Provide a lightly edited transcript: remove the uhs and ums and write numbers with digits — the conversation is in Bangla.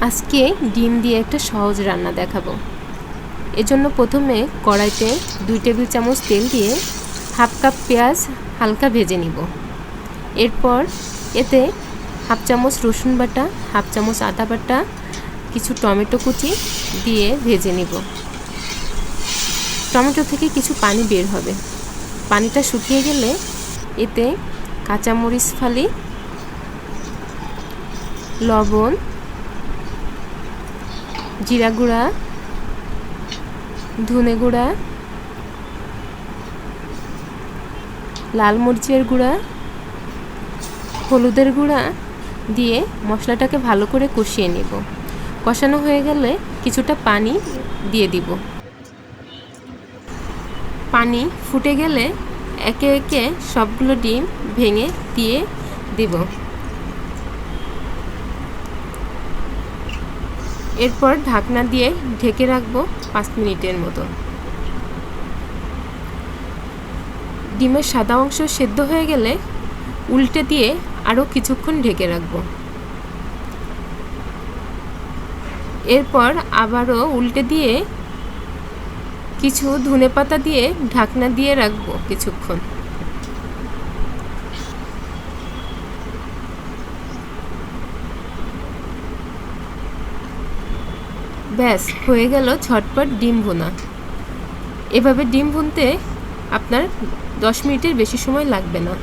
আজকে ডিম দিয়ে একটা সহজ রান্না দেখাবো। এজন্য প্রথমে কড়াইতে 2 টেবিল চামচ তেল দিয়ে হাফ কাপ পেঁয়াজ হালকা ভেজে নিব। এরপর এতে হাফ চামচ রসুন বাটা, হাফ চামচ আদা বাটা, কিছু টমেটো কুচি দিয়ে ভেজে নিব। টমেটো থেকে কিছু পানি বের হবে। পানিটা শুকিয়ে গেলে এতে কাঁচামরিচ ফালি, লবণ, জিরা গুঁড়া, ধনে গুঁড়া, লাল মরিচের গুঁড়া, হলুদের গুঁড়া দিয়ে মশলাটাকে ভালো করে কষিয়ে নেব। কষানো হয়ে গেলে কিছুটা পানি দিয়ে দিব। পানি ফুটে গেলে একে একে সবগুলো ডিম ভেঙে দিয়ে দিব। এরপর ঢাকনা দিয়ে ঢেকে রাখবো 5 মিনিটের মতো। ডিমের সাদা অংশ সেদ্ধ হয়ে গেলে উল্টে দিয়ে আরও কিছুক্ষণ ঢেকে রাখবো। এরপর আবারও উল্টে দিয়ে কিছু ধনেপাতা দিয়ে ঢাকনা দিয়ে রাখবো কিছুক্ষণ। ব্যাস হয়ে গেল ঝটপট ডিম ভুনা। এভাবে ডিম ভুনতে আপনার 10 মিনিটের বেশি সময় লাগবে না।